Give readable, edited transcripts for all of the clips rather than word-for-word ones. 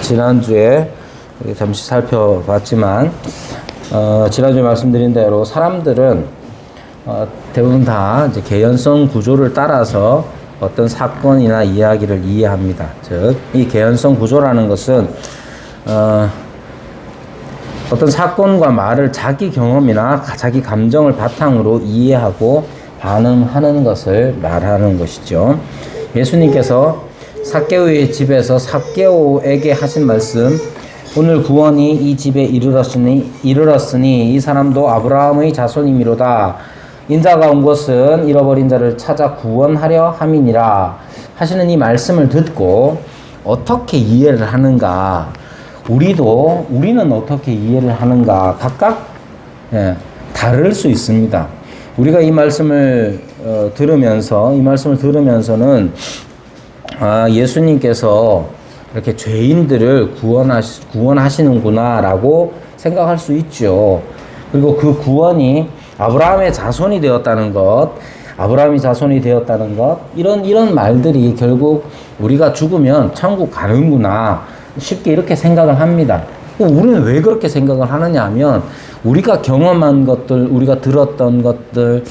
지난주에 잠시 살펴봤지만 지난주에 말씀드린 대로 사람들은 대부분 다 이제 개연성 구조를 따라서 어떤 사건이나 이야기를 이해합니다. 즉, 이 개연성 구조라는 것은 어떤 사건과 말을 자기 경험이나 자기 감정을 바탕으로 이해하고 반응하는 것을 말하는 것이죠. 예수님께서 삭개오의 집에서 삭개오에게 하신 말씀, 오늘 구원이 이 집에 이르렀으니 이 사람도 아브라함의 자손이미로다. 인자가 온 것은 잃어버린 자를 찾아 구원하려 함이니라 하시는 이 말씀을 듣고 어떻게 이해를 하는가, 우리는 어떻게 이해를 하는가 각각 다를 수 있습니다. 우리가 이 말씀을 들으면서는 예수님께서 이렇게 죄인들을 구원하시는구나라고 생각할 수 있죠. 그리고 그 구원이 아브라함의 자손이 되었다는 것, 이런 말들이 결국 우리가 죽으면 천국 가는구나 쉽게 이렇게 생각을 합니다. 우리는 왜 그렇게 생각을 하느냐 하면 우리가 경험한 것들, 우리가 들었던 것들,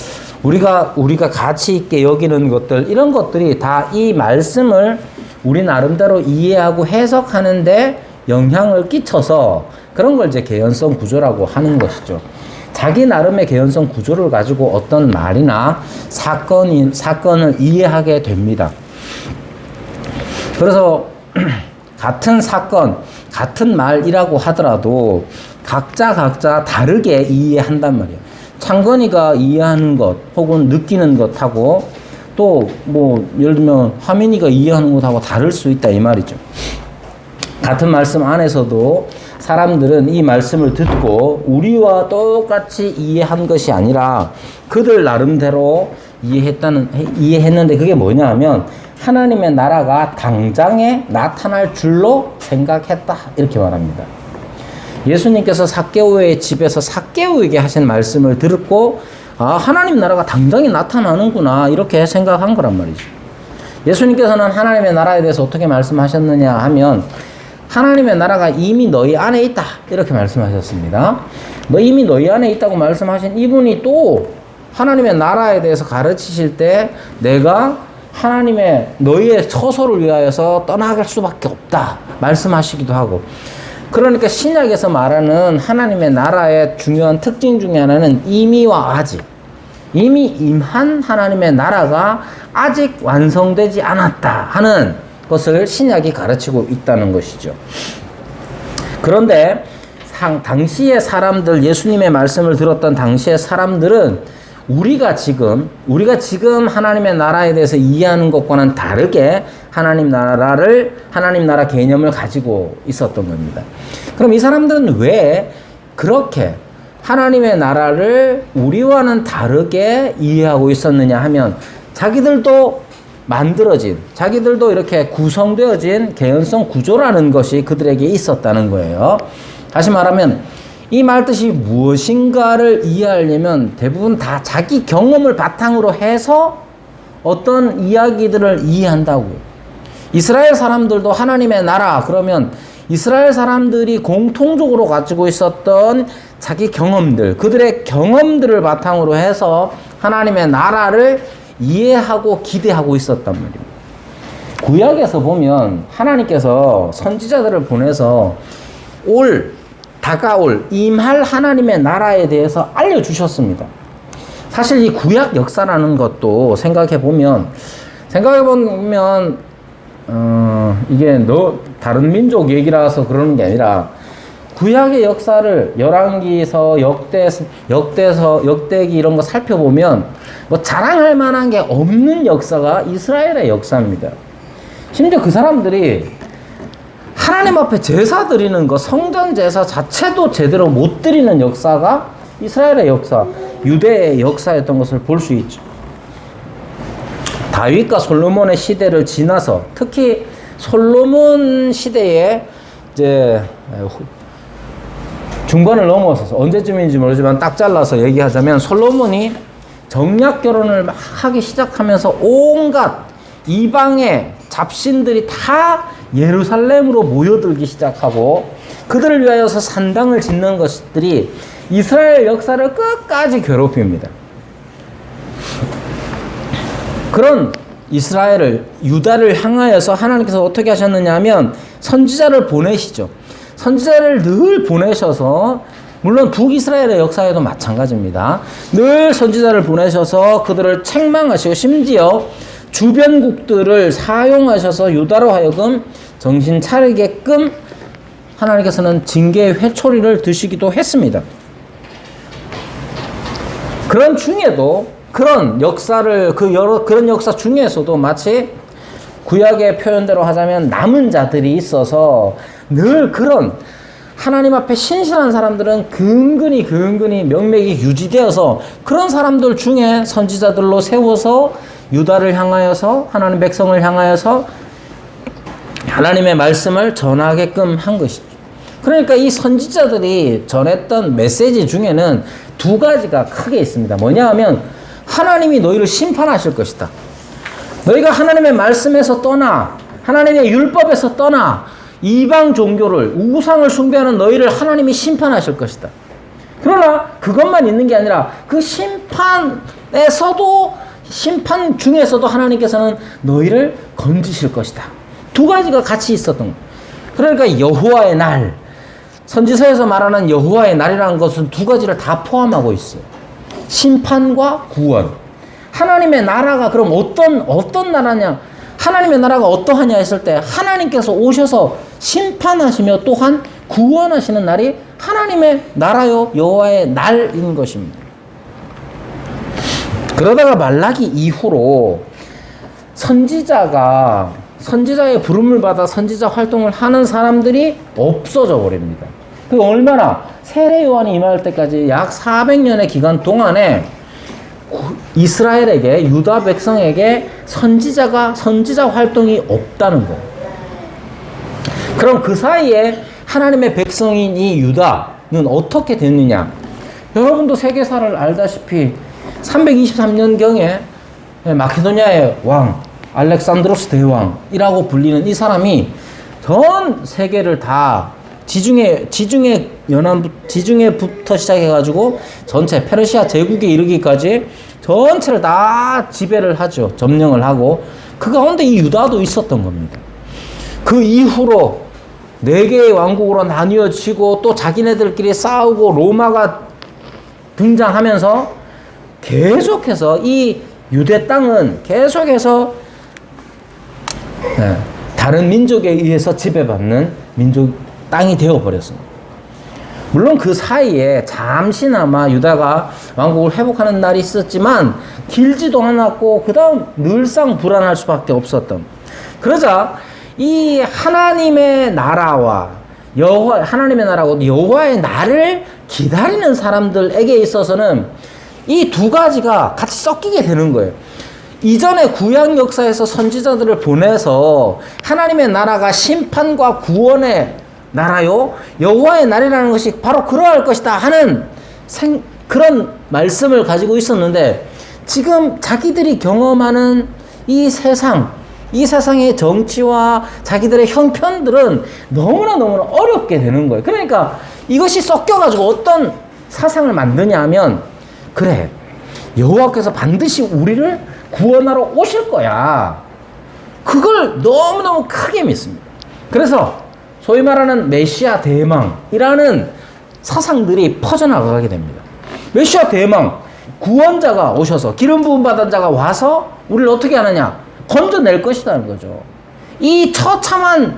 우리가 가치 있게 여기는 것들, 이런 것들이 다 이 말씀을 우리 나름대로 이해하고 해석하는데 영향을 끼쳐서 그런 걸 이제 개연성 구조라고 하는 것이죠. 자기 나름의 개연성 구조를 가지고 어떤 말이나 사건을 이해하게 됩니다. 그래서 같은 사건, 같은 말이라고 하더라도 각자 다르게 이해한단 말이에요. 창건이가 이해하는 것 혹은 느끼는 것하고 또 예를 들면 화민이가 이해하는 것하고 다를 수 있다 이 말이죠. 같은 말씀 안에서도 사람들은 이 말씀을 듣고 우리와 똑같이 이해한 것이 아니라 그들 나름대로 이해했는데 그게 뭐냐 하면 하나님의 나라가 당장에 나타날 줄로 생각했다 이렇게 말합니다. 예수님께서 삭개오의 집에서 삭개오에게 하신 말씀을 듣고 하나님 나라가 당장에 나타나는구나 이렇게 생각한 거란 말이죠. 예수님께서는 하나님의 나라에 대해서 어떻게 말씀하셨느냐 하면 하나님의 나라가 이미 너희 안에 있다 이렇게 말씀하셨습니다. 이미 너희 안에 있다고 말씀하신 이분이 또 하나님의 나라에 대해서 가르치실 때 내가 너희의 처소를 위하여서 떠나갈 수밖에 없다 말씀하시기도 하고, 그러니까 신약에서 말하는 하나님의 나라의 중요한 특징 중에 하나는 이미와 아직, 이미 임한 하나님의 나라가 아직 완성되지 않았다 하는 것을 신약이 가르치고 있다는 것이죠. 그런데 당시의 사람들, 예수님의 말씀을 들었던 당시의 사람들은 우리가 지금 하나님의 나라에 대해서 이해하는 것과는 다르게 하나님 나라 개념을 가지고 있었던 겁니다. 그럼 이 사람들은 왜 그렇게 하나님의 나라를 우리와는 다르게 이해하고 있었느냐 하면 자기들도 이렇게 구성되어진 개연성 구조라는 것이 그들에게 있었다는 거예요. 다시 말하면 이 말뜻이 무엇인가를 이해하려면 대부분 다 자기 경험을 바탕으로 해서 어떤 이야기들을 이해한다고요. 이스라엘 사람들도 하나님의 나라 그러면 이스라엘 사람들이 공통적으로 가지고 있었던 자기 경험들, 그들의 경험들을 바탕으로 해서 하나님의 나라를 이해하고 기대하고 있었단 말입니다. 구약에서 보면 하나님께서 선지자들을 보내서 다가올 임할 하나님의 나라에 대해서 알려주셨습니다. 사실 이 구약 역사라는 것도 생각해보면 이게 다른 민족 얘기라서 그러는 게 아니라 구약의 역사를 열왕기서 역대기 이런 거 살펴보면 자랑할 만한 게 없는 역사가 이스라엘의 역사입니다. 심지어 그 사람들이 하나님 앞에 제사 드리는 거, 성전 제사 자체도 제대로 못 드리는 역사가 이스라엘의 역사, 유대의 역사였던 것을 볼 수 있죠. 다윗과 솔로몬의 시대를 지나서 특히 솔로몬 시대에 이제 중반을 넘어서서 언제쯤인지 모르지만 딱 잘라서 얘기하자면 솔로몬이 정략 결혼을 막 하기 시작하면서 온갖 이방의 잡신들이 다 예루살렘으로 모여들기 시작하고 그들을 위하여서 산당을 짓는 것들이 이스라엘 역사를 끝까지 괴롭힙니다. 그런 이스라엘을, 유다를 향하여서 하나님께서 어떻게 하셨느냐 하면 선지자를 보내시죠. 선지자를 늘 보내셔서, 물론 북이스라엘의 역사에도 마찬가지입니다. 늘 선지자를 보내셔서 그들을 책망하시고 심지어 주변국들을 사용하셔서 유다로 하여금 정신 차리게끔 하나님께서는 징계의 회초리를 드시기도 했습니다. 그런 중에도 그런 역사를 그런 역사 중에서도 마치 구약의 표현대로 하자면 남은 자들이 있어서 늘 그런 하나님 앞에 신실한 사람들은 근근히 명맥이 유지되어서 그런 사람들 중에 선지자들로 세워서 유다를 향하여서 하나님 백성을 향하여서 하나님의 말씀을 전하게끔 한 것이죠. 그러니까 이 선지자들이 전했던 메시지 중에는 두 가지가 크게 있습니다. 뭐냐 하면 하나님이 너희를 심판하실 것이다. 너희가 하나님의 말씀에서 떠나 하나님의 율법에서 떠나 이방 종교를 우상을 숭배하는 너희를 하나님이 심판하실 것이다. 그러나 그것만 있는 게 아니라 그 심판 중에서도 하나님께서는 너희를 건지실 것이다. 두 가지가 같이 있었던 거예요. 그러니까 여호와의 날, 선지서에서 말하는 여호와의 날이라는 것은 두 가지를 다 포함하고 있어요. 심판과 구원. 하나님의 나라가 그럼 어떤 나라냐? 하나님의 나라가 어떠하냐 했을 때 하나님께서 오셔서 심판하시며 또한 구원하시는 날이 하나님의 나라요 여호와의 날인 것입니다. 그러다가 말라기 이후로 선지자의 부름을 받아 선지자 활동을 하는 사람들이 없어져 버립니다. 그 얼마나 세례 요한이 임할 때까지 약 400년의 기간 동안에 이스라엘에게, 유다 백성에게 선지자 활동이 없다는 거. 그럼 그 사이에 하나님의 백성인 이 유다는 어떻게 됐느냐? 여러분도 세계사를 알다시피 323년경에 마케도니아의 왕 알렉산드로스 대왕이라고 불리는 이 사람이 전 세계를 다 지중해부터 시작해가지고 전체 페르시아 제국에 이르기까지 전체를 다 지배를 하죠. 점령을 하고 그 가운데 이 유다도 있었던 겁니다. 그 이후로 4개의 왕국으로 나뉘어지고 또 자기네들끼리 싸우고 로마가 등장하면서 계속해서 이 유대 땅은 계속해서 다른 민족에 의해서 지배받는 땅이 되어버렸습니다. 물론 그 사이에 잠시나마 유다가 왕국을 회복하는 날이 있었지만 길지도 않았고 그 다음 늘상 불안할 수밖에 없었던. 그러자 이 하나님의 나라와 여호와의 날을 기다리는 사람들에게 있어서는 이 두 가지가 같이 섞이게 되는 거예요. 이전에 구약 역사에서 선지자들을 보내서 하나님의 나라가 심판과 구원의 나라요 여호와의 날이라는 것이 바로 그러할 것이다 하는 그런 말씀을 가지고 있었는데, 지금 자기들이 경험하는 이 세상의 정치와 자기들의 형편들은 너무나 어렵게 되는 거예요. 그러니까 이것이 섞여가지고 어떤 사상을 만드냐 하면, 그래, 여호와께서 반드시 우리를 구원하러 오실 거야. 그걸 너무너무 크게 믿습니다. 그래서 소위 말하는 메시아 대망이라는 사상들이 퍼져나가게 됩니다. 메시아 대망, 구원자가 오셔서 기름 부음 받은 자가 와서 우리를 어떻게 하느냐? 건져낼 것이라는 거죠. 이 처참한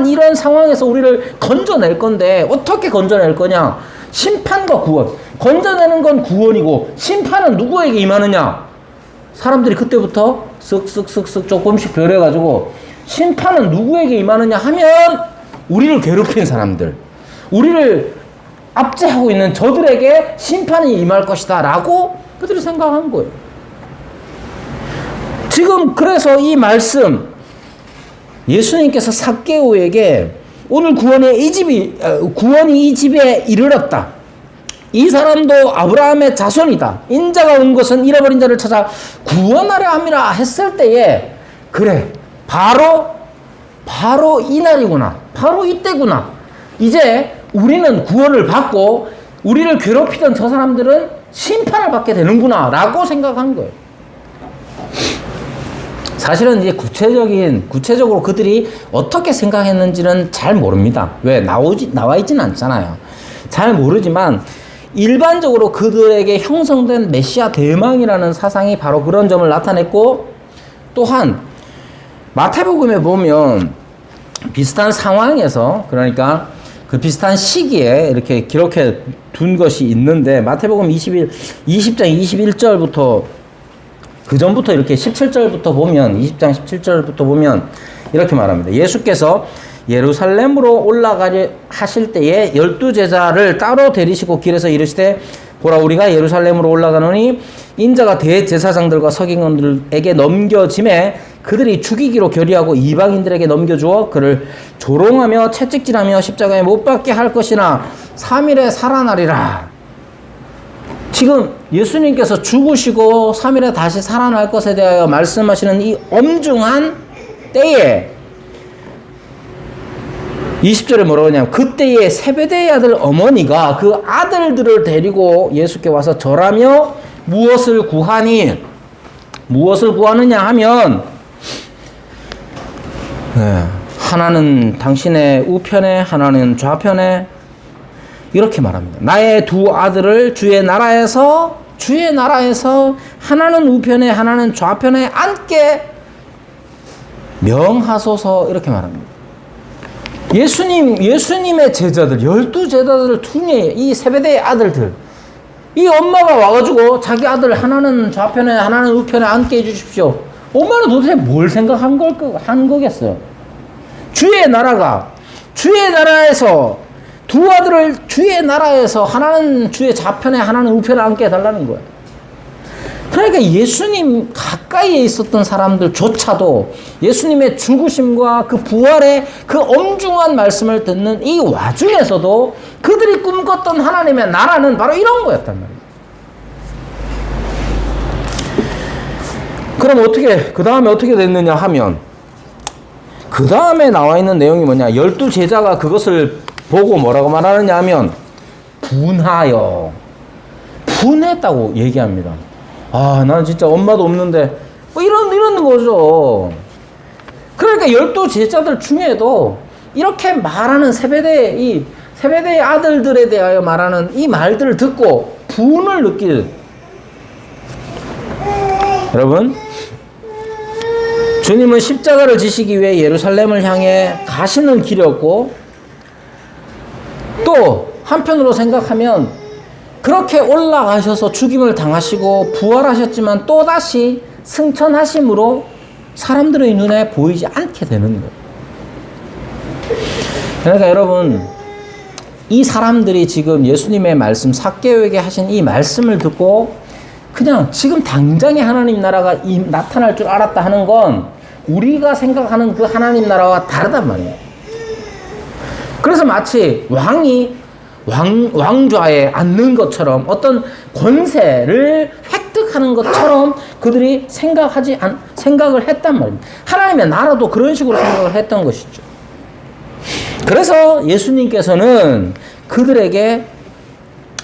이런 상황에서 우리를 건져낼 건데 어떻게 건져낼 거냐? 심판과 구원. 건져내는 건 구원이고 심판은 누구에게 임하느냐? 사람들이 그때부터 쓱쓱쓱쓱 조금씩 변해가지고 심판은 누구에게 임하느냐 하면 우리를 괴롭힌 사람들, 우리를 압제하고 있는 저들에게 심판이 임할 것이다 라고 그들이 생각한 거예요. 지금 그래서 이 말씀, 예수님께서 삭개오에게 오늘 구원이 이 집에 이르렀다. 이 사람도 아브라함의 자손이다. 인자가 온 것은 잃어버린 자를 찾아 구원하려 함이라 했을 때에, 그래, 바로 바로 이 날이구나. 바로 이때구나. 이제 우리는 구원을 받고 우리를 괴롭히던 저 사람들은 심판을 받게 되는구나 라고 생각한 거예요. 사실은 이제 구체적으로 그들이 어떻게 생각했는지는 잘 모릅니다. 왜? 나와 있지는 않잖아요. 잘 모르지만 일반적으로 그들에게 형성된 메시아 대망이라는 사상이 바로 그런 점을 나타냈고, 또한 마태복음에 보면 비슷한 상황에서, 그러니까 그 비슷한 시기에 이렇게 기록해 둔 것이 있는데, 마태복음 20장 21절부터 그 전부터 이렇게 17절부터 보면, 20장 17절부터 보면 이렇게 말합니다. 예수께서 예루살렘으로 올라가려 하실 때에 12제자를 따로 데리시고 길에서 이르시되, 보라, 우리가 예루살렘으로 올라가노니 인자가 대제사장들과 서기관들에게 넘겨짐에 그들이 죽이기로 결의하고 이방인들에게 넘겨주어 그를 조롱하며 채찍질하며 십자가에 못 박게 할 것이나 3일에 살아나리라. 지금 예수님께서 죽으시고 3일에 다시 살아날 것에 대하여 말씀하시는 이 엄중한 때에 20절에 뭐라고 하냐면, 그때에 세베대의 아들 어머니가 그 아들들을 데리고 예수께 와서 절하며 무엇을 구하니? 무엇을 구하느냐 하면, 하나는 당신의 우편에, 하나는 좌편에, 이렇게 말합니다. 나의 두 아들을 주의 나라에서 하나는 우편에 하나는 좌편에 앉게 명하소서, 이렇게 말합니다. 예수님의 제자들, 12제자들 중에 이 세베대의 아들들, 이 엄마가 와가지고 자기 아들 하나는 좌편에 하나는 우편에 앉게 해주십시오. 엄마는 도대체 뭘 생각한 거겠어요? 주의 나라에서 두 아들을 주의 나라에서 하나는 주의 좌편에 하나는 우편에 앉게 해달라는 거예요. 그러니까 예수님 가까이에 있었던 사람들조차도 예수님의 죽으심과 그 부활의 그 엄중한 말씀을 듣는 이 와중에서도 그들이 꿈꿨던 하나님의 나라는 바로 이런 거였단 말이에요. 그럼 그 다음에 어떻게 됐느냐 하면, 그 다음에 나와 있는 내용이 뭐냐, 12제자가 그것을 보고 뭐라고 말하느냐 하면, 분했다고 얘기합니다. 아, 난 진짜 엄마도 없는데, 뭐 이런 거죠. 그러니까 12제자들 중에도 이렇게 말하는 세베대의 아들들에 대하여 말하는 이 말들을 듣고 분을 느낄, 여러분, 주님은 십자가를 지시기 위해 예루살렘을 향해 가시는 길이었고, 또 한편으로 생각하면 그렇게 올라가셔서 죽임을 당하시고 부활하셨지만 또다시 승천하심으로 사람들의 눈에 보이지 않게 되는 거예요. 그러니까 여러분, 이 사람들이 지금 예수님의 말씀, 삭개오에게 하신 이 말씀을 듣고 그냥 지금 당장에 하나님 나라가 나타날 줄 알았다 하는 건 우리가 생각하는 그 하나님 나라와 다르단 말이에요. 그래서 마치 왕좌에 앉는 것처럼, 어떤 권세를 획득하는 것처럼 그들이 생각을 했단 말입니다. 하나님의 나라도 그런 식으로 생각을 했던 것이죠. 그래서 예수님께서는 그들에게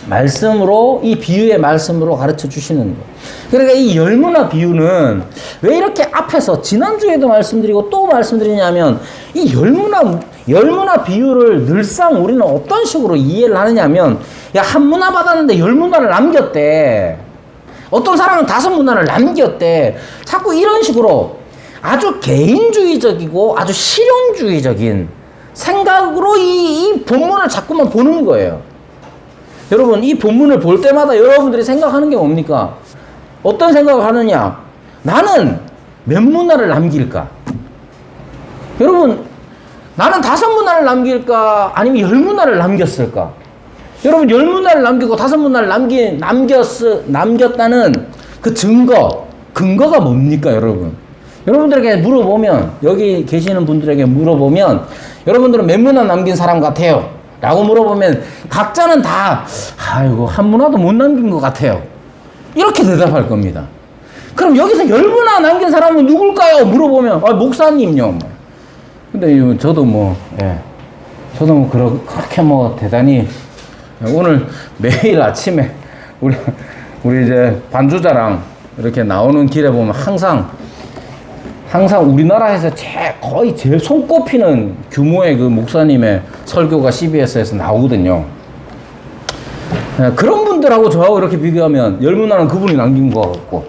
말씀으로, 이 비유의 말씀으로 가르쳐 주시는 거예요. 그러니까 이 열무나 비유는 왜 이렇게 앞에서 지난주에도 말씀드리고 또 말씀드리냐면, 이 열무나 비유를 늘상 우리는 어떤 식으로 이해를 하느냐면, 야, 한 문화 받았는데 10문화를 남겼대. 어떤 사람은 5문화를 남겼대. 자꾸 이런 식으로 아주 개인주의적이고 아주 실용주의적인 생각으로 이 본문을 자꾸만 보는 거예요. 여러분, 이 본문을 볼 때마다 여러분들이 생각하는 게 뭡니까? 어떤 생각을 하느냐? 나는 몇 문화를 남길까? 여러분, 나는 5문화를 남길까? 아니면 10문화를 남겼을까? 여러분, 10문화를 남기고 5문화를 남겼다는 그 근거가 뭡니까, 여러분? 여러분들에게 물어보면, 여기 계시는 분들에게 물어보면, 여러분들은 몇 문화 남긴 사람 같아요? 라고 물어보면 각자는 다 아이고, 한 문화도 못 남긴 것 같아요, 이렇게 대답할 겁니다. 그럼 여기서 10문화 남긴 사람은 누굴까요? 물어보면 목사님요. 근데 저도 뭐, 예. 저도 뭐 그렇게 뭐 대단히 오늘 매일 아침에 우리 이제 반주자랑 이렇게 나오는 길에 보면 항상 우리나라에서 거의 제일 손꼽히는 규모의 그 목사님의 설교가 CBS에서 나오거든요. 그런 분들하고 저하고 이렇게 비교하면 열문화는 그분이 남긴 것 같고,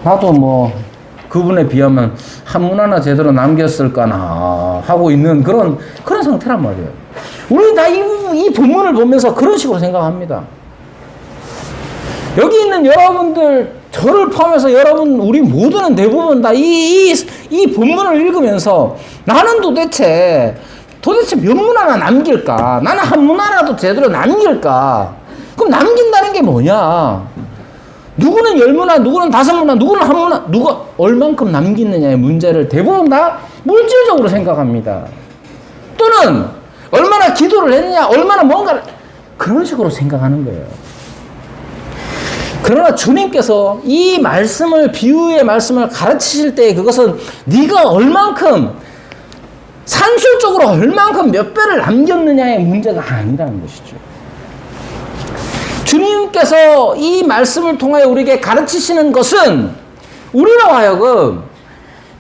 나도 뭐 그분에 비하면 한 문화나 제대로 남겼을까나 하고 있는 그런 상태란 말이에요. 우리는 다 이 본문을 보면서 그런 식으로 생각합니다. 여기 있는 여러분들, 저를 포함해서 여러분, 우리 모두는 대부분 다 이 본문을 읽으면서 나는 도대체 몇 문화나 남길까? 나는 한 문화라도 제대로 남길까? 그럼 남긴다는 게 뭐냐? 누구는 10문화, 누구는 5문화, 누구는 한 문화, 누가 얼만큼 남기느냐의 문제를 대부분 다 물질적으로 생각합니다. 또는 얼마나 기도를 했느냐, 얼마나 뭔가를 그런 식으로 생각하는 거예요. 그러나 주님께서 이 말씀을, 비유의 말씀을 가르치실 때 그것은 네가 얼만큼 산술적으로 얼만큼 몇 배를 남겼느냐의 문제가 아니라는 것이죠. 주님께서 이 말씀을 통하여 우리에게 가르치시는 것은 우리로 하여금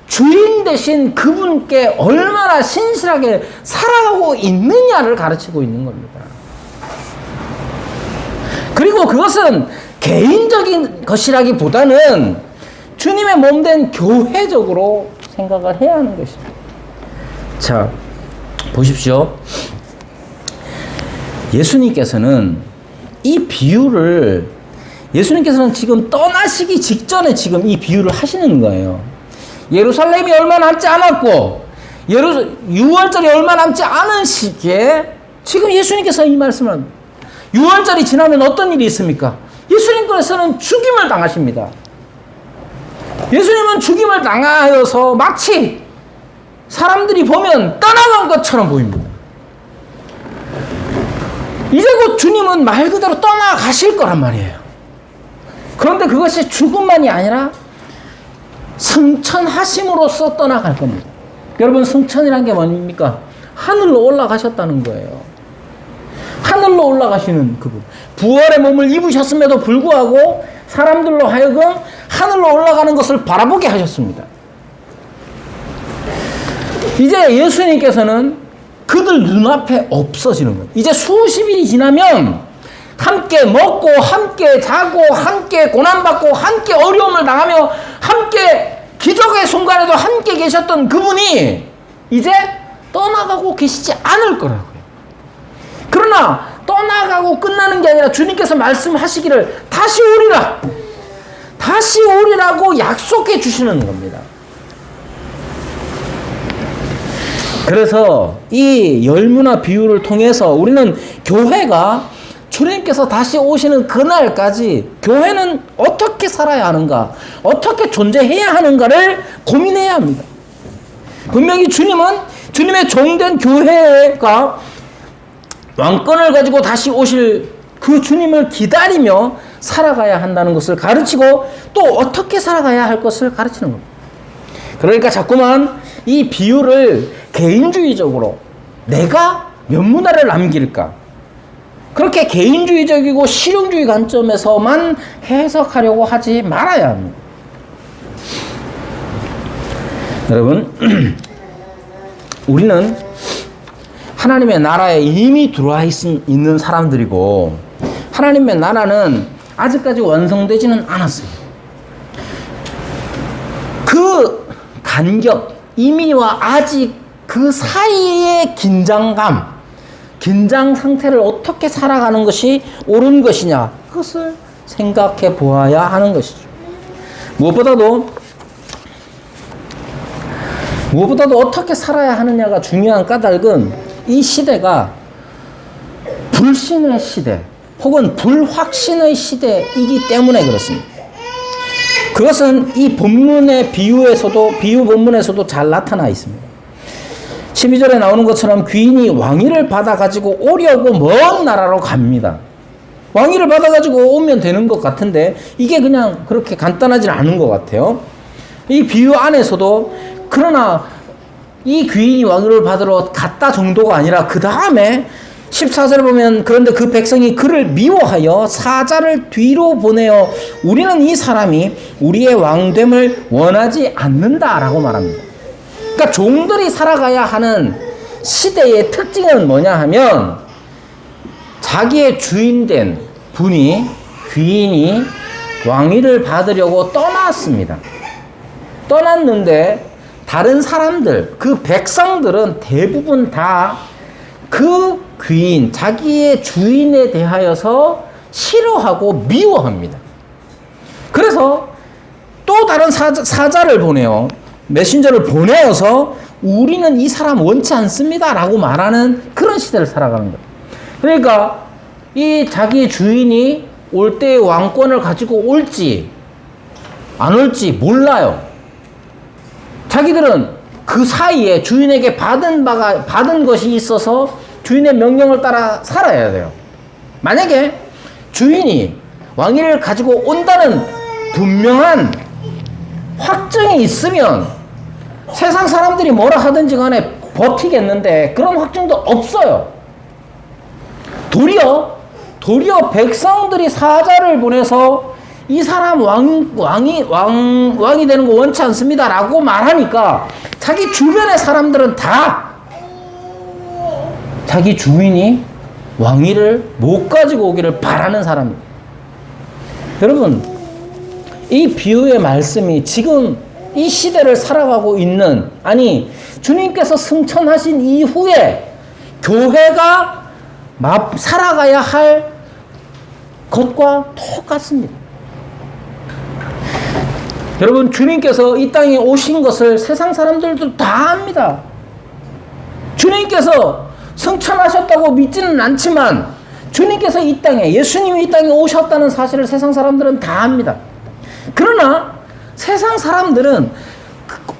주인 되신 그분께 얼마나 신실하게 살아가고 있느냐를 가르치고 있는 겁니다. 그리고 그것은 개인적인 것이라기보다는 주님의 몸된 교회적으로 생각을 해야 하는 것입니다. 자, 보십시오. 예수님께서는 지금 떠나시기 직전에 지금 이 비유를 하시는 거예요. 예루살렘이 얼마 남지 않았고, 6월절이 얼마 남지 않은 시기에 지금 예수님께서 이 말씀을 합니다. 6월절이 지나면 어떤 일이 있습니까? 예수님께서는 죽임을 당하십니다. 예수님은 죽임을 당하여서 마치 사람들이 보면 떠나간 것처럼 보입니다. 이제 곧 주님은 말 그대로 떠나가실 거란 말이에요. 그런데 그것이 죽음만이 아니라 승천하심으로써 떠나갈 겁니다. 여러분, 승천이란 게 뭡니까? 하늘로 올라가셨다는 거예요. 하늘로 올라가시는 그분. 부활의 몸을 입으셨음에도 불구하고 사람들로 하여금 하늘로 올라가는 것을 바라보게 하셨습니다. 이제 예수님께서는 그들 눈앞에 없어지는 거예요. 이제 수십일이 지나면 함께 먹고 함께 자고 함께 고난받고 함께 어려움을 당하며 함께 기적의 순간에도 함께 계셨던 그분이 이제 떠나가고 계시지 않을 거라고요. 그러나 떠나가고 끝나는 게 아니라 주님께서 말씀하시기를 다시 오리라고 약속해 주시는 겁니다. 그래서 이 열문화 비유를 통해서 우리는 교회가 주님께서 다시 오시는 그날까지 교회는 어떻게 살아야 하는가, 어떻게 존재해야 하는가를 고민해야 합니다. 분명히 주님은 주님의 종된 교회가 왕권을 가지고 다시 오실 그 주님을 기다리며 살아가야 한다는 것을 가르치고 또 어떻게 살아가야 할 것을 가르치는 겁니다. 그러니까 자꾸만 이 비유를 개인주의적으로 내가 몇 문화를 남길까, 그렇게 개인주의적이고 실용주의 관점에서만 해석하려고 하지 말아야 합니다. 여러분, 우리는 하나님의 나라에 이미 들어와 있는 사람들이고 하나님의 나라는 아직까지 완성되지는 않았습니다. 그 간격, 이미와 아직 그 사이의 긴장 상태를 어떻게 살아가는 것이 옳은 것이냐, 그것을 생각해 보아야 하는 것이죠. 무엇보다도 어떻게 살아야 하느냐가 중요한 까닭은 이 시대가 불신의 시대 혹은 불확신의 시대이기 때문에 그렇습니다. 그것은 이 본문의 비유 본문에서도 잘 나타나 있습니다. 12절에 나오는 것처럼 귀인이 왕위를 받아가지고 오려고 먼 나라로 갑니다. 왕위를 받아가지고 오면 되는 것 같은데 이게 그냥 그렇게 간단하지 않은 것 같아요. 이 비유 안에서도 그러나 이 귀인이 왕위를 받으러 갔다 정도가 아니라 그 다음에 14절을 보면 그런데 그 백성이 그를 미워하여 사자를 뒤로 보내어 우리는 이 사람이 우리의 왕됨을 원하지 않는다라고 말합니다. 그러니까 종들이 살아가야 하는 시대의 특징은 뭐냐 하면 자기의 주인된 귀인이 왕위를 받으려고 떠났습니다. 떠났는데 다른 사람들, 그 백성들은 대부분 다 그 귀인, 자기의 주인에 대하여서 싫어하고 미워합니다. 그래서 또 다른 사자를 보내요. 메신저를 보내어서 우리는 이 사람 원치 않습니다 라고 말하는 그런 시대를 살아가는 거예요. 그러니까 이 자기의 주인이 올 때의 왕권을 가지고 올지 안 올지 몰라요. 자기들은 그 사이에 주인에게 받은 것이 있어서 주인의 명령을 따라 살아야 돼요. 만약에 주인이 왕위를 가지고 온다는 분명한 확증이 있으면 세상 사람들이 뭐라 하든지 간에 버티겠는데 그런 확증도 없어요. 도리어 백성들이 사자를 보내서 이 사람 왕이 되는 거 원치 않습니다 라고 말하니까 자기 주변의 사람들은 다 자기 주인이 왕위를 못 가지고 오기를 바라는 사람입니다. 여러분, 이 비유의 말씀이 지금 이 시대를 살아가고 있는, 아니 주님께서 승천하신 이후에 교회가 살아가야 할 것과 똑같습니다. 여러분, 주님께서 이 땅에 오신 것을 세상 사람들도 다 압니다. 주님께서 승천하셨다고 믿지는 않지만 주님께서 이 땅에, 예수님이 이 땅에 오셨다는 사실을 세상 사람들은 다 압니다. 그러나 세상 사람들은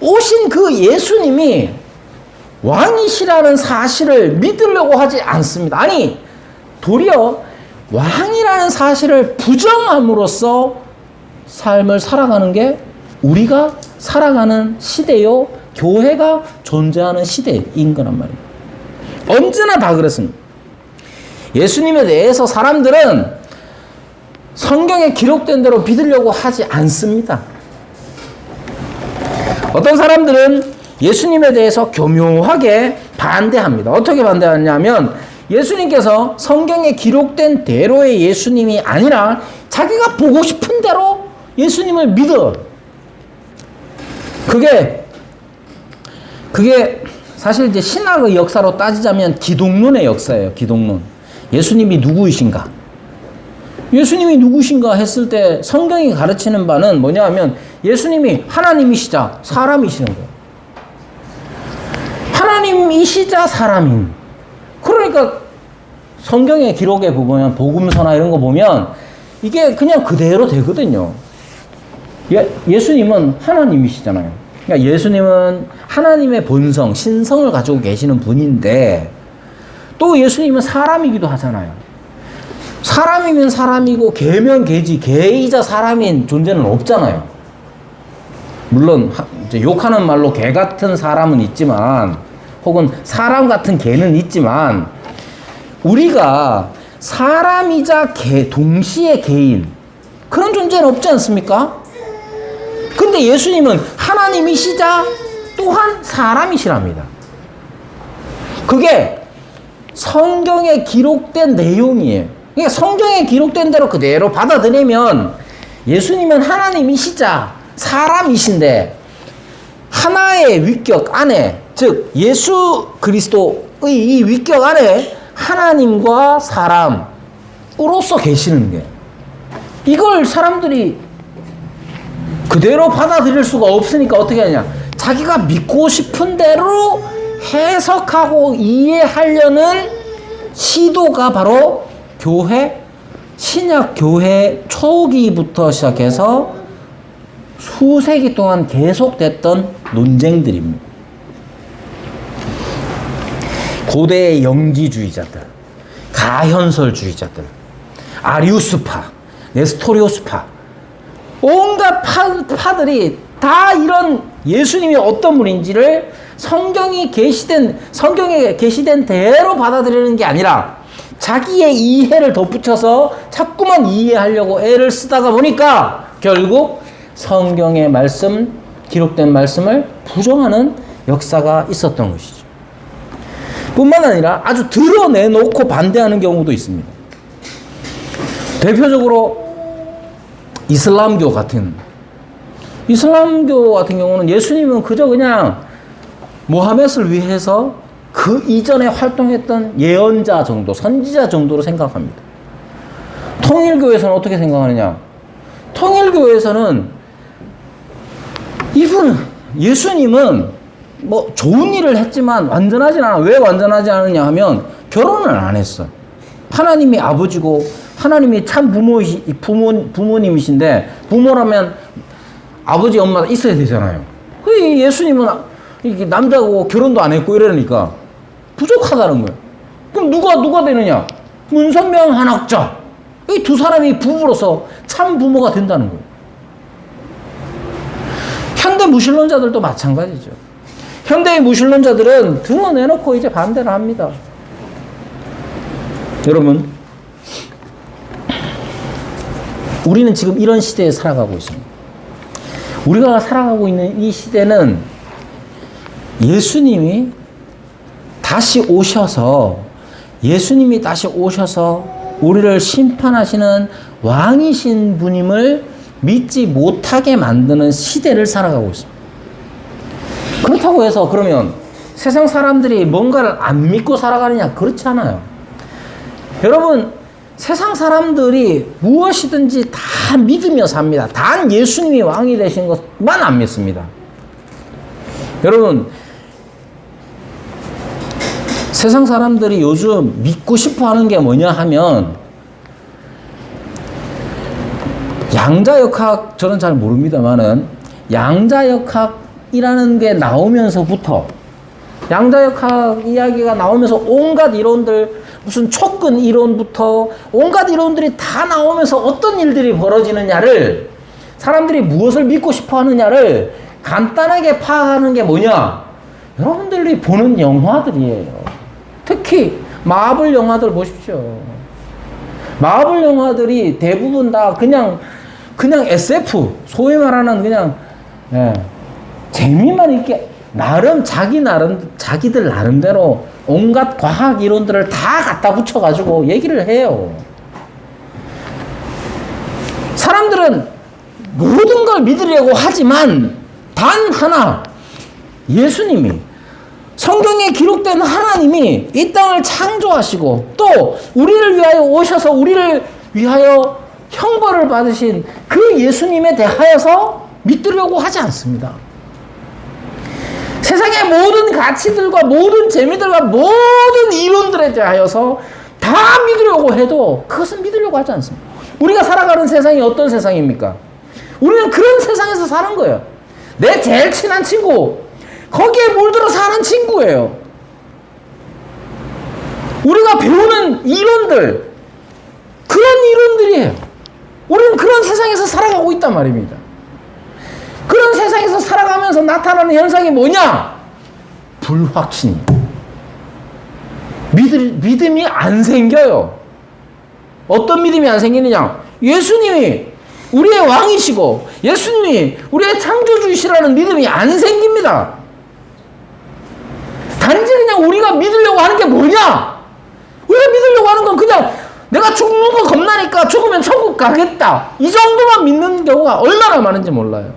오신 그 예수님이 왕이시라는 사실을 믿으려고 하지 않습니다. 아니, 도리어 왕이라는 사실을 부정함으로써 삶을 살아가는 게 우리가 살아가는 시대요, 교회가 존재하는 시대인 거란 말입니다. 언제나 다 그렇습니다. 예수님에 대해서 사람들은 성경에 기록된 대로 믿으려고 하지 않습니다. 어떤 사람들은 예수님에 대해서 교묘하게 반대합니다. 어떻게 반대하냐면 예수님께서 성경에 기록된 대로의 예수님이 아니라 자기가 보고 싶은 대로 예수님을 믿어. 그게 사실 이제 신학의 역사로 따지자면 기독론의 역사예요. 기독론. 예수님이 누구이신가? 예수님이 누구신가 했을 때 성경이 가르치는 바는 뭐냐 하면 예수님이 하나님이시자 사람이시는 거예요. 하나님이시자 사람인. 그러니까 성경의 기록에 보면 복음서나 이런 거 보면 이게 그냥 그대로 되거든요. 예수님은 하나님이시잖아요. 그러니까 예수님은 하나님의 본성, 신성을 가지고 계시는 분인데 또 예수님은 사람이기도 하잖아요. 사람이면 사람이고 개면 개지, 개이자 사람인 존재는 없잖아요. 물론 이제 욕하는 말로 개 같은 사람은 있지만 혹은 사람 같은 개는 있지만 우리가 사람이자 개, 동시에 개인 그런 존재는 없지 않습니까? 근데 예수님은 하나님이시자 또한 사람이시랍니다. 그게 성경에 기록된 내용이에요. 그러니까 성경에 기록된 대로 그대로 받아들이면 예수님은 하나님이시자 사람이신데 하나의 위격 안에, 즉 예수 그리스도의 이 위격 안에 하나님과 사람으로서 계시는 게, 이걸 사람들이 그대로 받아들일 수가 없으니까 어떻게 하냐, 자기가 믿고 싶은 대로 해석하고 이해하려는 시도가 바로 교회, 신약 교회 초기부터 시작해서 수세기 동안 계속됐던 논쟁들입니다. 고대의 영지주의자들, 가현설주의자들, 아리우스파, 네스토리오스파, 온갖 파들이 다 이런 예수님이 어떤 분인지를 성경에 계시된 대로 받아들이는 게 아니라 자기의 이해를 덧붙여서 자꾸만 이해하려고 애를 쓰다가 보니까 결국 성경의 말씀, 기록된 말씀을 부정하는 역사가 있었던 것이죠. 뿐만 아니라 아주 드러내놓고 반대하는 경우도 있습니다. 대표적으로 이슬람교 같은 경우는 예수님은 그저 그냥 모하멧을 위해서 그 이전에 활동했던 예언자 정도, 선지자 정도로 생각합니다. 통일교에서는 어떻게 생각하느냐? 통일교에서는 예수님은 뭐 좋은 일을 했지만 완전하진 않아. 왜 완전하지 않느냐 하면 결혼을 안 했어. 하나님이 아버지고 하나님이 참 부모님이신데 부모라면 아버지 엄마가 있어야 되잖아요. 그 예수님은 이게 남자고 결혼도 안 했고 이러니까 부족하다는 거예요. 그럼 누가 되느냐? 문선명 한학자. 이 두 사람이 부부로서 참 부모가 된다는 거예요. 현대 무신론자들도 마찬가지죠. 현대의 무신론자들은 드러내놓고 이제 반대를 합니다. 여러분, 우리는 지금 이런 시대에 살아가고 있습니다. 우리가 살아가고 있는 이 시대는 예수님이 다시 오셔서 우리를 심판하시는 왕이신 분임을 믿지 못하게 만드는 시대를 살아가고 있습니다. 그렇다고 해서 그러면 세상 사람들이 뭔가를 안 믿고 살아가느냐? 그렇지 않아요. 여러분, 세상 사람들이 무엇이든지 다 믿으며 삽니다. 단 예수님이 왕이 되신 것만 안 믿습니다. 여러분, 세상 사람들이 요즘 믿고 싶어 하는 게 뭐냐 하면 양자역학, 저는 잘 모릅니다만은 양자역학이라는 게 나오면서부터 양자역학 이야기가 나오면서 온갖 이론들, 무슨 촉근 이론부터 온갖 이론들이 다 나오면서 어떤 일들이 벌어지느냐를, 사람들이 무엇을 믿고 싶어 하느냐를 간단하게 파악하는 게 뭐냐? 여러분들이 보는 영화들이에요. 특히 마블 영화들 보십시오. 마블 영화들이 대부분 다 그냥 SF, 소위 말하는 그냥 재미만 있게 자기들 나름대로 온갖 과학 이론들을 다 갖다 붙여가지고 얘기를 해요. 사람들은 모든 걸 믿으려고 하지만 단 하나, 예수님이, 성경에 기록된 하나님이 이 땅을 창조하시고 또 우리를 위하여 오셔서 우리를 위하여 형벌을 받으신 그 예수님에 대하여서 믿으려고 하지 않습니다. 세상의 모든 가치들과 모든 재미들과 모든 이론들에 대하여서 다 믿으려고 해도 그것은 믿으려고 하지 않습니다. 우리가 살아가는 세상이 어떤 세상입니까? 우리는 그런 세상에서 사는 거예요. 내 제일 친한 친구, 거기에 물들어 사는 친구예요. 우리가 배우는 이론들, 그런 이론들이에요. 우리는 그런 세상에서 살아가고 있단 말입니다. 그런 세상에서 살아가면서 나타나는 현상이 뭐냐? 불확신. 믿음이 안 생겨요. 어떤 믿음이 안 생기느냐? 예수님이 우리의 왕이시고 예수님이 우리의 창조주이시라는 믿음이 안 생깁니다. 단지 그냥 우리가 믿으려고 하는 게 뭐냐? 우리가 믿으려고 하는 건 그냥 내가 죽는 거 겁나니까 죽으면 천국 가겠다, 이 정도만 믿는 경우가 얼마나 많은지 몰라요.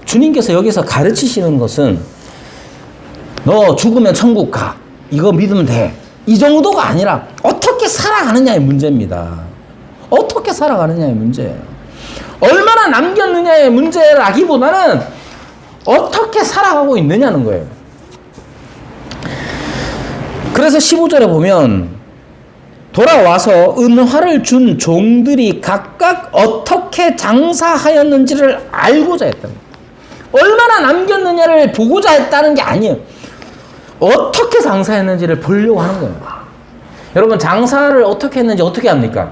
주님께서 여기서 가르치시는 것은 너 죽으면 천국 가, 이거 믿으면 돼, 이 정도가 아니라 어떻게 살아가느냐의 문제입니다. 어떻게 살아가느냐의 문제예요. 얼마나 남겼느냐의 문제라기보다는 어떻게 살아가고 있느냐는 거예요. 그래서 15절에 보면 돌아와서 은화를 준 종들이 각각 어떻게 장사하였는지를 알고자 했다. 얼마나 남겼느냐를 보고자 했다는 게 아니에요. 어떻게 장사했는지를 보려고 하는 거예요. 여러분, 장사를 어떻게 했는지 어떻게 합니까?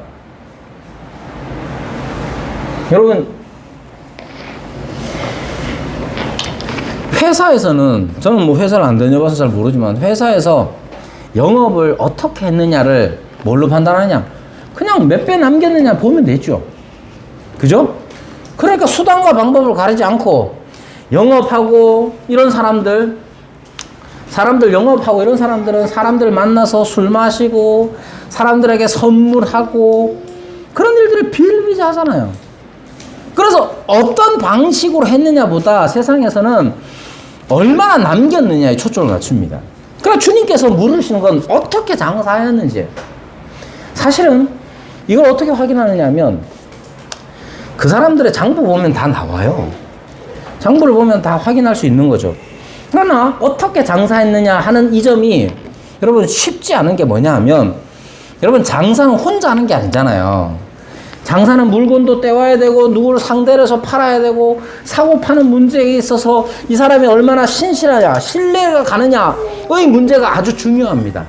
여러분, 회사에서는, 저는 뭐 회사를 안 다녀봐서 잘 모르지만, 회사에서 영업을 어떻게 했느냐를 뭘로 판단하냐? 그냥 몇 배 남겼느냐 보면 되죠. 그죠? 그러니까 수단과 방법을 가리지 않고, 영업하고, 이런 사람들 영업하고 이런 사람들은 사람들 만나서 술 마시고, 사람들에게 선물하고, 그런 일들을 비일비재하잖아요. 그래서 어떤 방식으로 했느냐보다 세상에서는 얼마나 남겼느냐에 초점을 맞춥니다. 그러니까 주님께서 물으시는 건 어떻게 장사하였는지. 사실은 이걸 어떻게 확인하느냐 하면 그 사람들의 장부 보면 다 나와요. 장부를 보면 다 확인할 수 있는 거죠. 그러나 어떻게 장사했느냐 하는 이 점이 여러분 쉽지 않은 게 뭐냐 하면, 여러분 장사는 혼자 하는 게 아니잖아요. 장사는 물건도 떼와야 되고, 누구를 상대로 해서 팔아야 되고, 사고 파는 문제에 있어서 이 사람이 얼마나 신실하냐, 신뢰가 가느냐의 문제가 아주 중요합니다.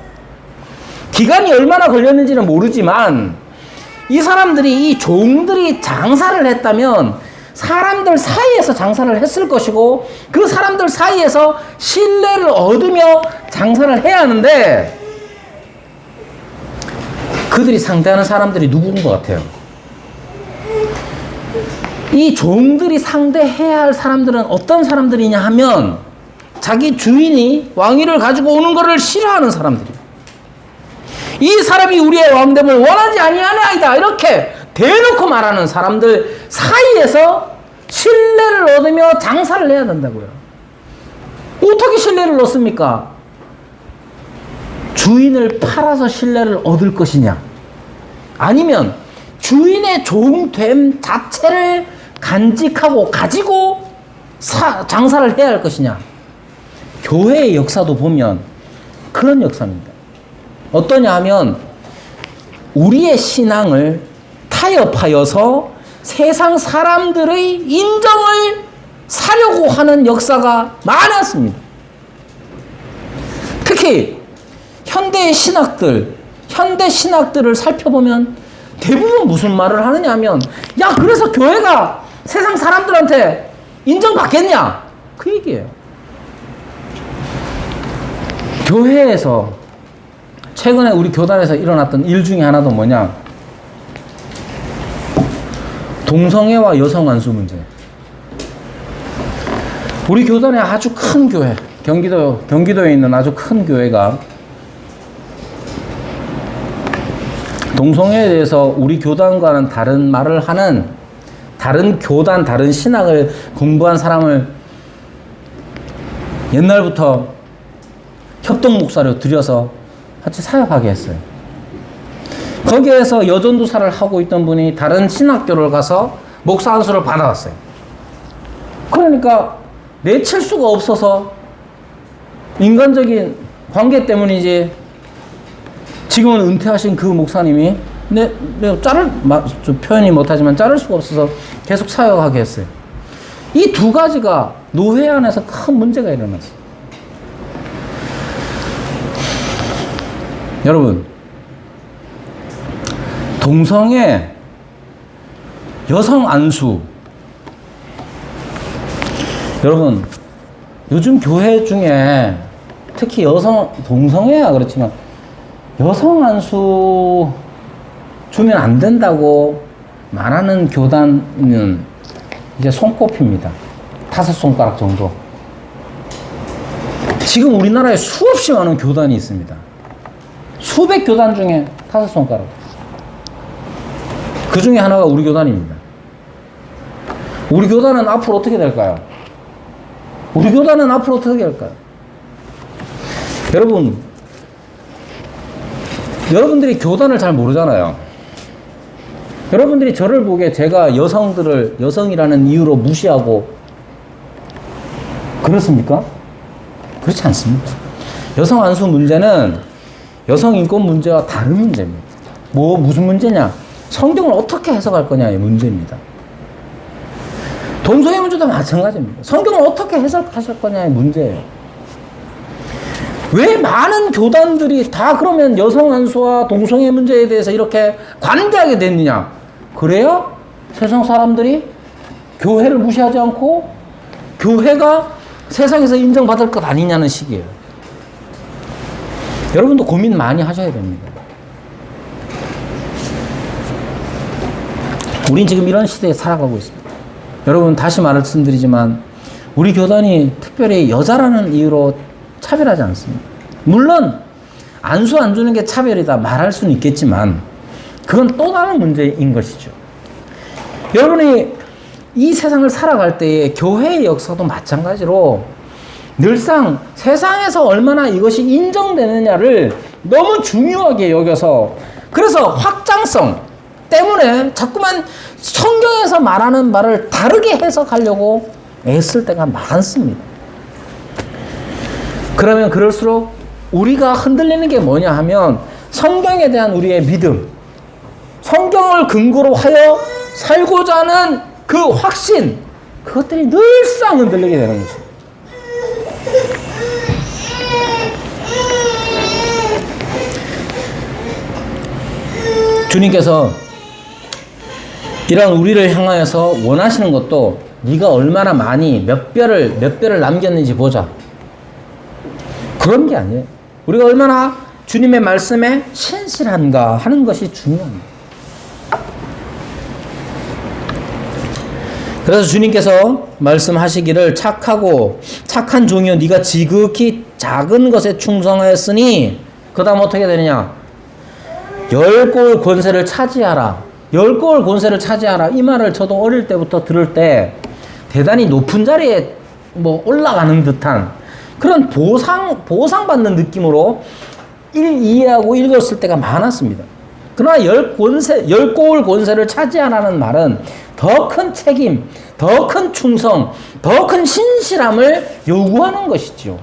기간이 얼마나 걸렸는지는 모르지만, 이 사람들이, 이 종들이 장사를 했다면 사람들 사이에서 장사를 했을 것이고, 그 사람들 사이에서 신뢰를 얻으며 장사를 해야 하는데, 그들이 상대하는 사람들이 누구인 것 같아요? 이 종들이 상대해야 할 사람들은 어떤 사람들이냐 하면, 자기 주인이 왕위를 가지고 오는 것을 싫어하는 사람들이에요. 이 사람이 우리의 왕됨을 원하지 아니하나이다, 이렇게 대놓고 말하는 사람들 사이에서 신뢰를 얻으며 장사를 해야 된다고요. 어떻게 신뢰를 얻습니까? 주인을 팔아서 신뢰를 얻을 것이냐, 아니면 주인의 종됨 자체를 간직하고 가지고 장사를 해야 할 것이냐. 교회의 역사도 보면 그런 역사입니다. 어떠냐 하면, 우리의 신앙을 타협하여서 세상 사람들의 인정을 사려고 하는 역사가 많았습니다. 특히 현대 신학들을 살펴보면 대부분 무슨 말을 하느냐 하면, 야, 그래서 교회가 세상 사람들한테 인정받겠냐? 그 얘기예요. 교회에서, 최근에 우리 교단에서 일어났던 일 중에 하나도 뭐냐? 동성애와 여성 안수 문제. 우리 교단의 아주 큰 교회, 경기도에 있는 아주 큰 교회가 동성애에 대해서 우리 교단과는 다른 말을 하는, 다른 교단, 다른 신학을 공부한 사람을 옛날부터 협동 목사로 들여서 같이 사역하게 했어요. 거기에서 여전도사를 하고 있던 분이 다른 신학교를 가서 목사 안수를 받아왔어요. 그러니까 내칠 수가 없어서, 인간적인 관계 때문이지, 지금은 은퇴하신 그 목사님이 표현이 못하지만 자를 수가 없어서 계속 사역하게 했어요. 이 두 가지가 노회 안에서 큰 문제가 일어났어요. 여러분, 동성애, 여성 안수, 여러분 요즘 교회 중에 특히 동성애야 그렇지만 여성 안수 주면 안 된다고 말하는 교단은 이제 손꼽힙니다. 5손가락 정도. 지금 우리나라에 수없이 많은 교단이 있습니다. 수백 교단 중에 5손가락. 그 중에 하나가 우리 교단입니다. 우리 교단은 앞으로 어떻게 될까요? 우리 교단은 앞으로 어떻게 될까요? 여러분들이 교단을 잘 모르잖아요. 여러분들이 저를 보기에 제가 여성이라는 이유로 무시하고 그렇습니까? 그렇지 않습니다. 여성 안수 문제는 여성 인권 문제와 다른 문제입니다. 무슨 문제냐? 성경을 어떻게 해석할 거냐의 문제입니다. 동성애 문제도 마찬가지입니다. 성경을 어떻게 해석하실 거냐의 문제예요. 왜 많은 교단들이 다 그러면 여성 안수와 동성애 문제에 대해서 이렇게 관대하게 됐느냐? 그래요? 세상 사람들이 교회를 무시하지 않고 교회가 세상에서 인정받을 것 아니냐는 식이에요. 여러분도 고민 많이 하셔야 됩니다. 우린 지금 이런 시대에 살아가고 있습니다. 여러분 다시 말씀드리지만 우리 교단이 특별히 여자라는 이유로 차별하지 않습니다. 물론 안수 안 주는 게 차별이다 말할 수는 있겠지만 그건 또 다른 문제인 것이죠. 여러분이 이 세상을 살아갈 때에 교회의 역사도 마찬가지로 늘상 세상에서 얼마나 이것이 인정되느냐를 너무 중요하게 여겨서 그래서 확장성 때문에 자꾸만 성경에서 말하는 말을 다르게 해석하려고 애쓸 때가 많습니다. 그러면 그럴수록 우리가 흔들리는 게 뭐냐 하면 성경에 대한 우리의 믿음, 성경을 근거로 하여 살고자 하는 그 확신, 그것들이 늘상 흔들리게 되는 거죠. 주님께서 이런 우리를 향하여서 원하시는 것도 네가 얼마나 많이 몇 별을 남겼는지 보자. 그런 게 아니에요. 우리가 얼마나 주님의 말씀에 신실한가 하는 것이 중요합니다. 그래서 주님께서 말씀하시기를 착한 종이여 네가 지극히 작은 것에 충성하였으니 그 다음 어떻게 되느냐 10골 권세를 차지하라. 10골 권세를 차지하라. 이 말을 저도 어릴 때부터 들을 때 대단히 높은 자리에 올라가는 듯한 그런 보상받는 느낌으로 이해하고 읽었을 때가 많았습니다. 그러나 10골 권세를 차지하라는 말은 더 큰 책임, 더 큰 충성, 더 큰 신실함을 요구하는 것이죠.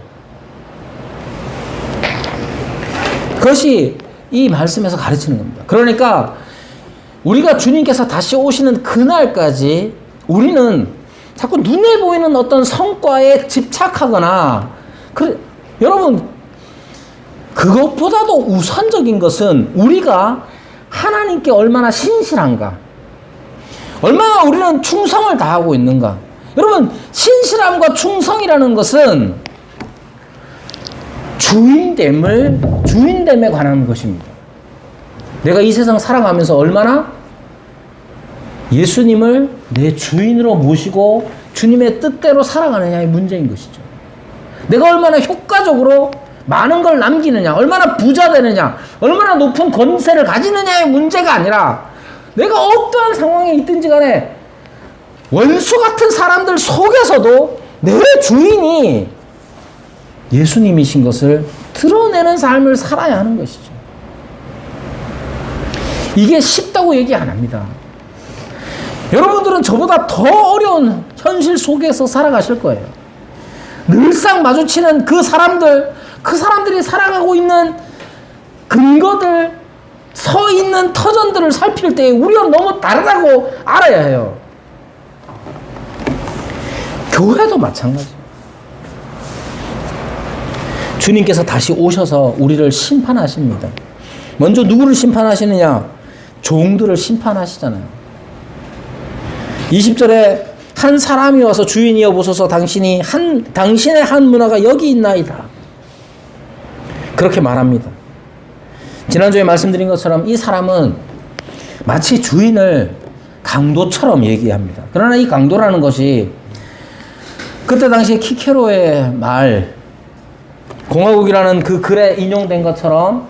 그것이 이 말씀에서 가르치는 겁니다. 그러니까 우리가 주님께서 다시 오시는 그날까지 우리는 자꾸 눈에 보이는 어떤 성과에 집착하거나 여러분 그것보다도 우선적인 것은 우리가 하나님께 얼마나 신실한가, 얼마나 우리는 충성을 다하고 있는가. 여러분 신실함과 충성이라는 것은 주인됨에 관한 것입니다. 내가 이 세상 살아가면서 얼마나 예수님을 내 주인으로 모시고 주님의 뜻대로 살아가느냐의 문제인 것이죠. 내가 얼마나 효과적으로 많은 걸 남기느냐, 얼마나 부자 되느냐, 얼마나 높은 권세를 가지느냐의 문제가 아니라 내가 어떠한 상황에 있든지 간에 원수 같은 사람들 속에서도 내 주인이 예수님이신 것을 드러내는 삶을 살아야 하는 것이죠. 이게 쉽다고 얘기 안 합니다. 여러분들은 저보다 더 어려운 현실 속에서 살아가실 거예요. 늘상 마주치는 그 사람들이 살아가고 있는 근거들, 서 있는 터전들을 살필 때 우리와 너무 다르다고 알아야 해요. 교회도 마찬가지예요. 주님께서 다시 오셔서 우리를 심판하십니다. 먼저 누구를 심판하시느냐? 종들을 심판하시잖아요. 20절에 한 사람이 와서 주인이여 보소서 당신의 한 문화가 여기 있나이다. 그렇게 말합니다. 지난주에 말씀드린 것처럼 이 사람은 마치 주인을 강도처럼 얘기합니다. 그러나 이 강도라는 것이 그때 당시에 키케로의 말, 공화국이라는 그 글에 인용된 것처럼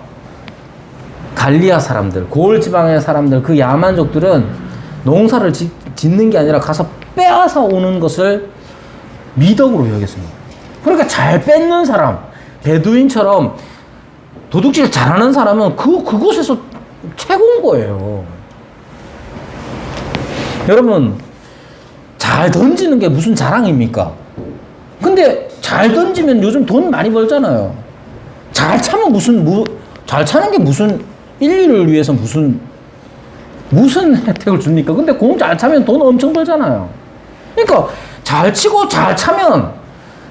갈리아 사람들, 고을 지방의 사람들, 그 야만족들은 농사를 짓는 게 아니라 가서 빼앗아 오는 것을 미덕으로 여겼습니다. 그러니까 잘 뺏는 사람, 베두인처럼 도둑질 잘하는 사람은 그곳에서 최고인 거예요. 여러분, 잘 던지는 게 무슨 자랑입니까? 근데 잘 던지면 요즘 돈 많이 벌잖아요. 잘 차면 잘 차는 게 무슨 인류를 위해서 무슨 혜택을 줍니까? 근데 공 잘 차면 돈 엄청 벌잖아요. 그러니까 잘 치고 잘 차면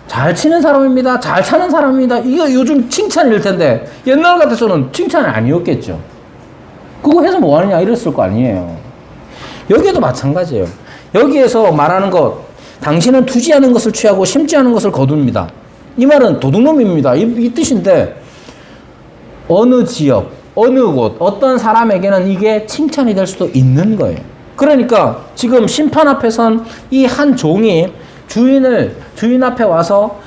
잘 치는 사람입니다. 잘 차는 사람입니다. 이거 요즘 칭찬일 텐데 옛날 같아서는 칭찬이 아니었겠죠. 그거 해서 뭐 하느냐 이랬을 거 아니에요. 여기에도 마찬가지예요. 여기에서 말하는 것, 당신은 투지하는 것을 취하고 심지 않은 것을 거둡니다. 이 말은 도둑놈입니다. 이 뜻인데 어느 지역, 어느 곳, 어떤 사람에게는 이게 칭찬이 될 수도 있는 거예요. 그러니까 지금 심판 앞에 선 이 한 종이 주인 앞에 와서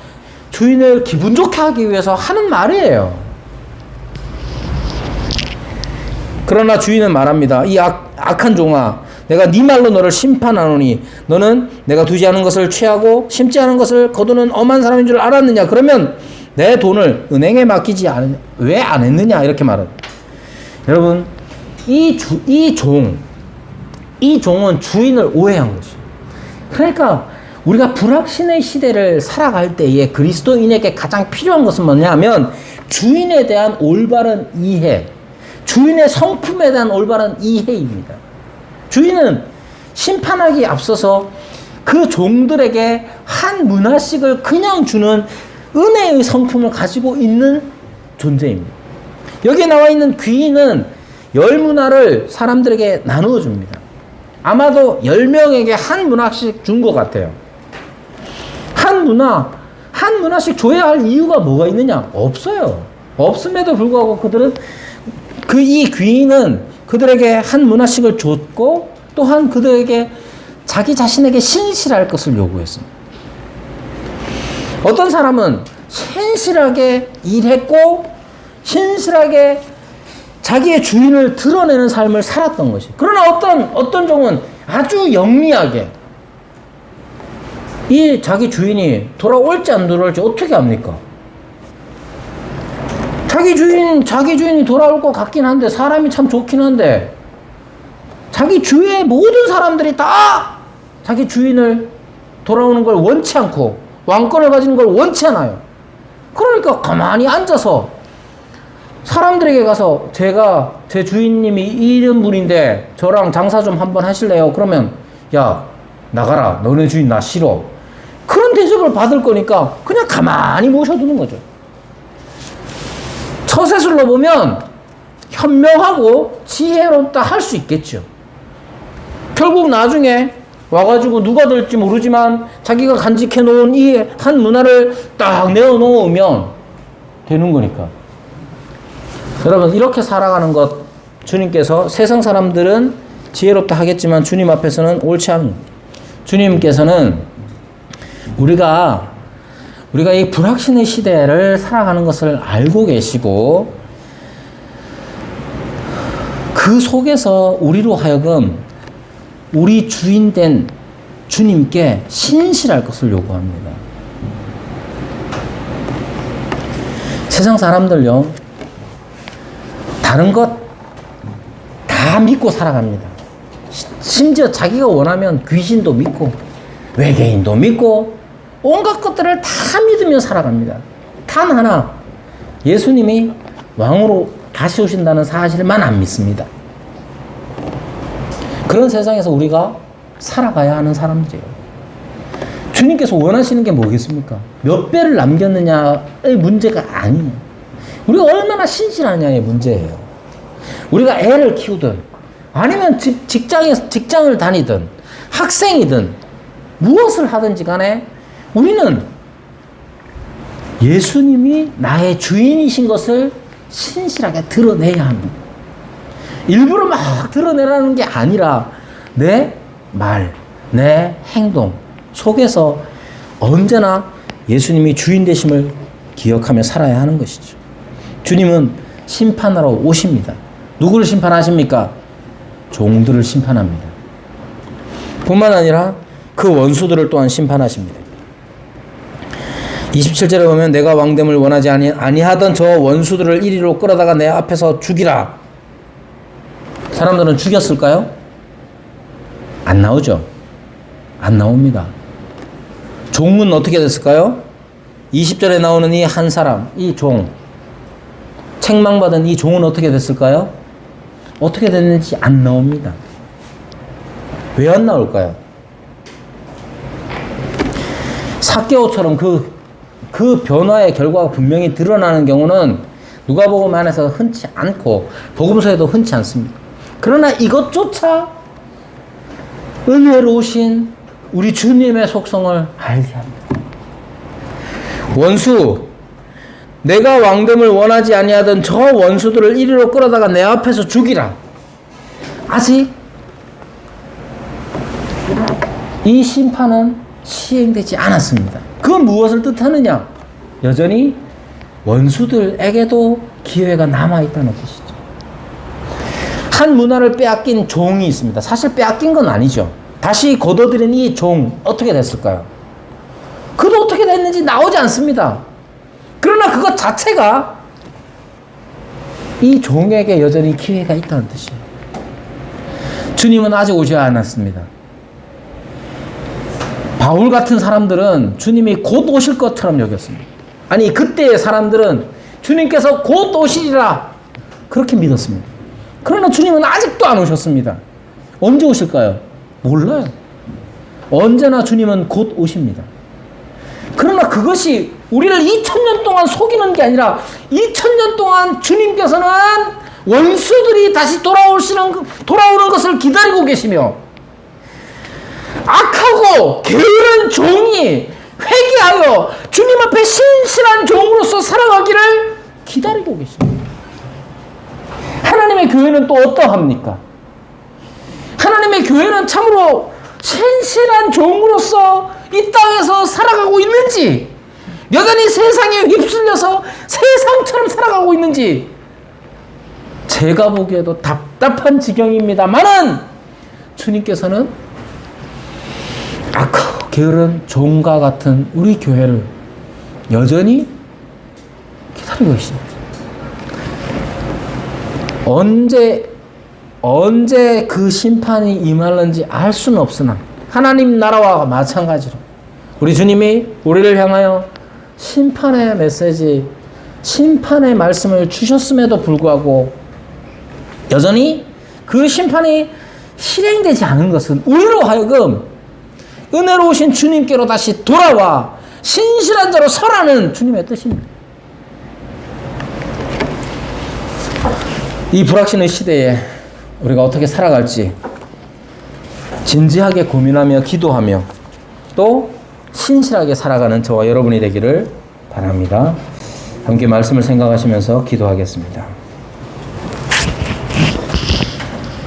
주인을 기분 좋게 하기 위해서 하는 말이에요. 그러나 주인은 말합니다. 이 악한 종아, 내가 네 말로 너를 심판하노니 너는 내가 두지 않은 것을 취하고 심지 않은 것을 거두는 엄한 사람인 줄 알았느냐? 그러면 내 돈을 은행에 맡기지 않으냐? 왜 안 했느냐? 이렇게 말은. 여러분, 이 종은 주인을 오해한 것이죠. 그러니까 우리가 불확신의 시대를 살아갈 때에 그리스도인에게 가장 필요한 것은 뭐냐면 주인에 대한 올바른 이해, 주인의 성품에 대한 올바른 이해입니다. 주인은 심판하기 앞서서 그 종들에게 한 문화씩을 그냥 주는 은혜의 성품을 가지고 있는 존재입니다. 여기에 나와 있는 귀인은 10문화를 사람들에게 나누어 줍니다. 아마도 10명에게 한 문화씩 준 것 같아요. 한 문화씩 줘야 할 이유가 뭐가 있느냐? 없어요. 없음에도 불구하고 그들은 이 귀인은 그들에게 한 문화씩을 줬고 또한 그들에게 자기 자신에게 신실할 것을 요구했습니다. 어떤 사람은 신실하게 일했고 신실하게 자기의 주인을 드러내는 삶을 살았던 것이. 그러나 어떤 종은 아주 영리하게 이 자기 주인이 돌아올지 안 돌아올지 어떻게 합니까? 자기 주인이 돌아올 것 같긴 한데 사람이 참 좋긴 한데 자기 주위의 모든 사람들이 다 자기 주인을 돌아오는 걸 원치 않고 왕권을 가지는 걸 원치 않아요. 그러니까 가만히 앉아서 사람들에게 가서 제 주인님이 이런 분인데 저랑 장사 좀 한번 하실래요? 그러면 야 나가라, 너네 주인 나 싫어. 그런 대접을 받을 거니까 그냥 가만히 모셔두는 거죠. 처세술로 보면 현명하고 지혜롭다 할 수 있겠죠. 결국 나중에 와가지고 누가 될지 모르지만 자기가 간직해 놓은 이 한 문화를 딱 내어놓으면 되는 거니까. 여러분, 이렇게 살아가는 것 주님께서 세상 사람들은 지혜롭다 하겠지만 주님 앞에서는 옳지 않은, 주님께서는 우리가 이 불확신의 시대를 살아가는 것을 알고 계시고 그 속에서 우리로 하여금 우리 주인된 주님께 신실할 것을 요구합니다. 세상 사람들요, 다른 것 다 믿고 살아갑니다. 심지어 자기가 원하면 귀신도 믿고 외계인도 믿고 온갖 것들을 다 믿으며 살아갑니다. 단 하나, 예수님이 왕으로 다시 오신다는 사실만 안 믿습니다. 그런 세상에서 우리가 살아가야 하는 사람들이에요. 주님께서 원하시는 게 뭐겠습니까? 몇 배를 남겼느냐의 문제가 아니에요. 우리가 얼마나 신실하냐의 문제예요. 우리가 애를 키우든 아니면 직장을 다니든 학생이든 무엇을 하든지 간에 우리는 예수님이 나의 주인이신 것을 신실하게 드러내야 합니다. 일부러 막 드러내라는 게 아니라 내 말, 내 행동 속에서 언제나 예수님이 주인 되심을 기억하며 살아야 하는 것이죠. 주님은 심판하러 오십니다. 누구를 심판하십니까? 종들을 심판합니다. 뿐만 아니라 그 원수들을 또한 심판하십니다. 27절에 보면 내가 왕됨을 원하지 아니하던 저 원수들을 이리로 끌어다가 내 앞에서 죽이라. 사람들은 죽였을까요? 안 나오죠. 안 나옵니다. 종은 어떻게 됐을까요? 20절에 나오는 이 한 사람, 이 종, 책망받은 이 종은 어떻게 됐을까요? 어떻게 됐는지 안 나옵니다. 왜 안 나올까요? 삭개오처럼 그 변화의 결과가 분명히 드러나는 경우는 누가복음 안에서 흔치 않고 복음서에도 흔치 않습니다. 그러나 이것조차 은혜로우신 우리 주님의 속성을 알게 합니다. 원수, 내가 왕됨을 원하지 아니하던 저 원수들을 이리로 끌어다가 내 앞에서 죽이라. 아직 이 심판은 시행되지 않았습니다. 그건 무엇을 뜻하느냐? 여전히 원수들에게도 기회가 남아있다는 뜻이죠. 한 문화를 빼앗긴 종이 있습니다. 사실 빼앗긴 건 아니죠. 다시 거둬들인 이 종 어떻게 됐을까요? 그도 어떻게 됐는지 나오지 않습니다. 그러나 그것 자체가 이 종에게 여전히 기회가 있다는 뜻이에요. 주님은 아직 오지 않았습니다. 바울 같은 사람들은 주님이 곧 오실 것처럼 여겼습니다. 아니, 그때의 사람들은 주님께서 곧 오시리라 그렇게 믿었습니다. 그러나 주님은 아직도 안 오셨습니다. 언제 오실까요? 몰라요. 언제나 주님은 곧 오십니다. 그러나 그것이 우리를 2000년 동안 속이는 게 아니라 2000년 동안 주님께서는 원수들이 다시 돌아오는 것을 기다리고 계시며 악하고 게으른 종이 회개하여 주님 앞에 신실한 종으로서 살아가기를 기다리고 계십니다. 하나님의 교회는 또 어떠합니까? 하나님의 교회는 참으로 신실한 종으로서 이 땅에서 살아가고 있는지, 여전히 세상에 휩쓸려서 세상처럼 살아가고 있는지 제가 보기에도 답답한 지경입니다만은 주님께서는 악하고 게으른 종과 같은 우리 교회를 여전히 기다리고 계십니다. 언제 그 심판이 임할는지 알 수는 없으나 하나님 나라와 마찬가지로 우리 주님이 우리를 향하여 심판의 메시지, 심판의 말씀을 주셨음에도 불구하고 여전히 그 심판이 실행되지 않은 것은 우리로 하여금 은혜로우신 주님께로 다시 돌아와 신실한 자로 서라는 주님의 뜻입니다. 이 불확신의 시대에 우리가 어떻게 살아갈지 진지하게 고민하며 기도하며 또 신실하게 살아가는 저와 여러분이 되기를 바랍니다. 함께 말씀을 생각하시면서 기도하겠습니다.